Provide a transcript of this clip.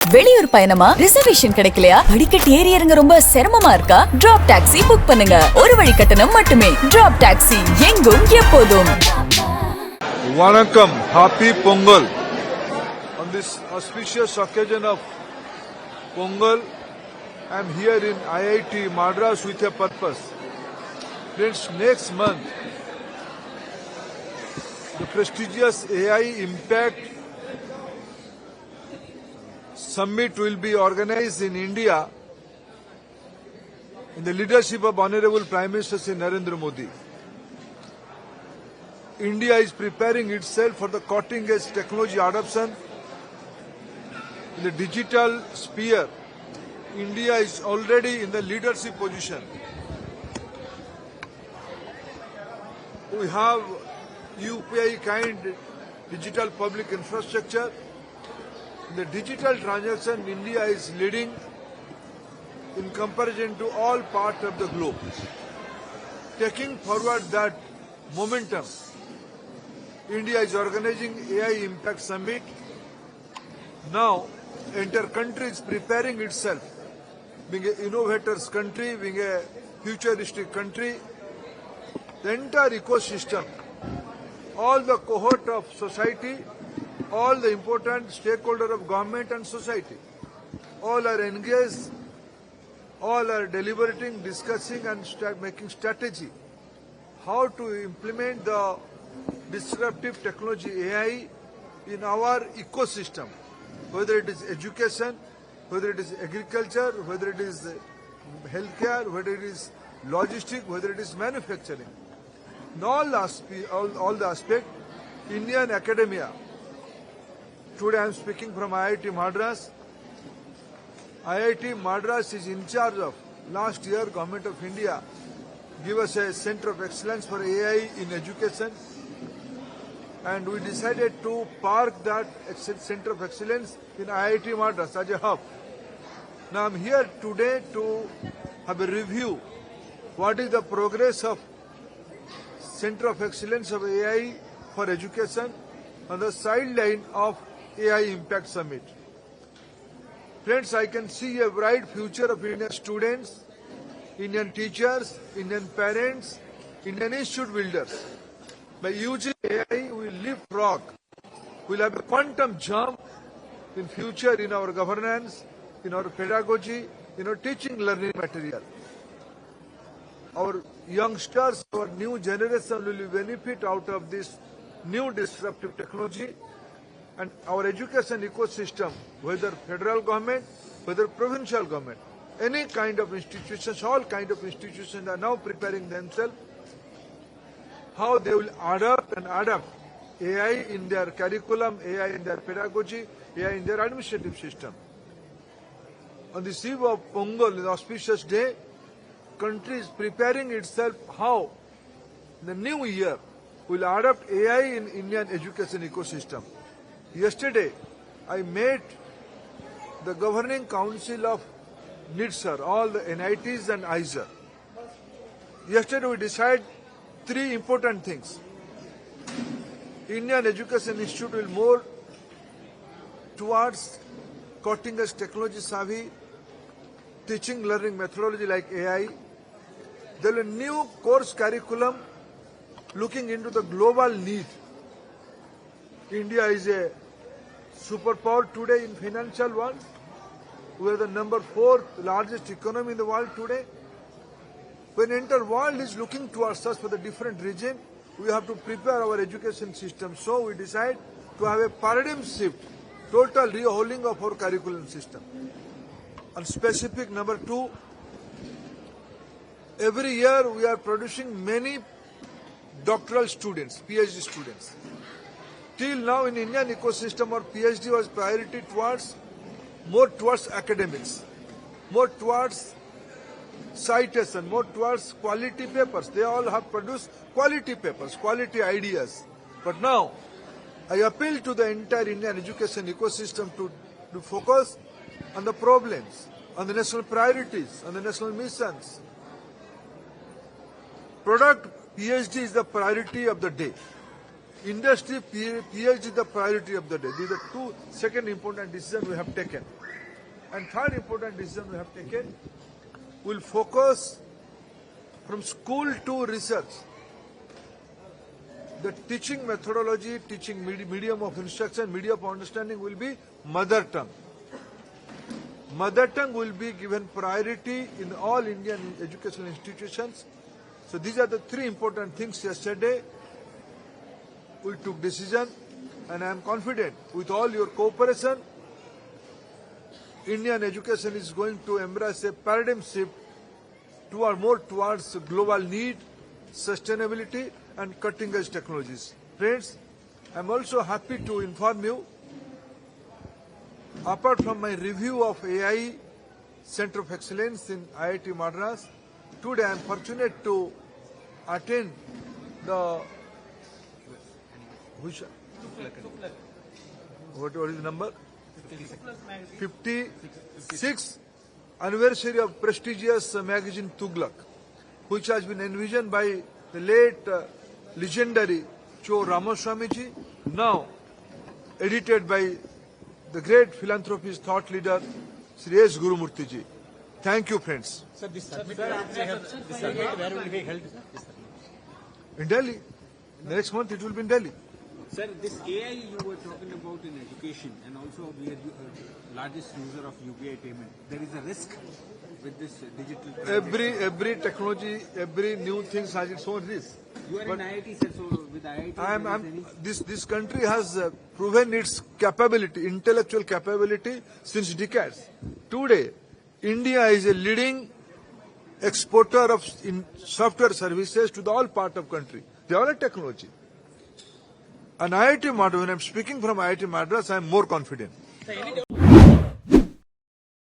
வெளியூர் பயணமா ரிசர்வேஷன் கிடைக்கலையா படிக்கட்டு ஏறி இறங்க ரொம்ப சிரமமா இருக்கா டிராப் டாக்ஸி புக் பண்ணுங்க ஒரு வழி கட்டணம் மட்டுமே டிராப் டாக்ஸி எங்கும் எப்போதும் Vanakkam, happy Pongal. On this auspicious occasion of Pongal, I am here in IIT Madras with a purpose. Friends, next month, the prestigious AI Impact Summit will be organized in India in the leadership of Honorable Prime Minister Shri Narendra Modi. India is preparing itself for the cutting-edge technology adoption in the digital sphere. India is already in the leadership position. We have UPI kind digital public infrastructure. In the digital transaction, India is leading in comparison to all parts of the globe. Taking forward that momentum, India is organizing AI Impact Summit. Now, entire country is preparing itself, being an innovators country, being a futuristic country. The entire ecosystem, all the cohort of society, all the important stakeholders of government and society, all are engaged, all are deliberating, discussing and making strategy how to implement the disruptive technology AI in our ecosystem, whether it is education, whether it is agriculture, whether it is healthcare, whether it is logistics, whether it is manufacturing. In all the aspects, Indian academia. Today I am speaking from IIT Madras. IIT Madras is in charge of, last year Government of India gave us a Center of Excellence for AI in Education, and we decided to park that Center of Excellence in IIT Madras as a hub. Now I am here today to have a review what is the progress of Center of Excellence of AI for Education on the sideline of AI Impact Summit. Friends, I can see a bright future of Indian students, Indian teachers, Indian parents, Indian institute builders. By using AI, we will leapfrog. We will have a quantum jump in future in our governance, in our pedagogy, in our teaching learning material. Our youngsters, our new generation will benefit out of this new disruptive technology, and our education ecosystem, whether federal government, whether provincial government, any kind of institutions, all kind of institutions are now preparing themselves how they will adapt AI in their curriculum, AI in their pedagogy, AI in their administrative system. On the eve of Pongal, the auspicious day, country is preparing itself how the new year will adapt AI in Indian education ecosystem. Yesterday, I met the governing council of NITSER, all the NITs and ISER. Yesterday, we decided three important things. Indian Education Institute will more towards cutting-edge technology savvy, teaching learning methodology like AI. There will be a new course curriculum looking into the global need. India is a superpower today in financial world. We are the number 4th largest economy in the world today. When the entire world is looking towards us for the different region, we have to prepare our education system. So we decide to have a paradigm shift, total rehauling of our curriculum system. And specific number 2, every year we are producing many doctoral students, PhD students. Till now in Indian ecosystem, our PhD was priority more towards academics, more towards citation, more towards quality papers. They all have produced quality papers, quality ideas. But now, I appeal to the entire Indian education ecosystem to focus on the problems, on the national priorities, on the national missions. Product PhD is the priority of the day. Industry PhD is the priority of the day. These are two second important decisions we have taken. And third important decision we have taken, we will focus from school to research. The teaching methodology, teaching medium of instruction, medium of understanding will be mother tongue. Mother tongue will be given priority in all Indian educational institutions. So these are the three important things yesterday. We took decision, and I am confident with all your cooperation, Indian education is going to embrace a paradigm shift more towards global need, sustainability and cutting edge technologies. Friends, I am also happy to inform you, apart from my review of AI Center of Excellence in IIT Madras, today I am fortunate to attend the what is the number? 56th anniversary of prestigious magazine Tughlaq, which has been envisioned by the late legendary Cho Ramaswamiji, now edited by the great philanthropist, thought leader, Sri S. Gurumurthy ji. Thank you, friends. Sir, this summit where will be held? In Delhi. Next month it will be in Delhi. Sir, this AI you were talking about in education, and also we are largest user of UPI payment. There is a risk with this digital. Every technology, every new thing has its own risk. You are in IIT, sir. So with IIT, this country has proven its capability, intellectual capability, since decades. Today, India is a leading exporter of software services to the all part of country. They are a technology. And IIT Madras, when I am speaking from IIT Madras, I am more confident.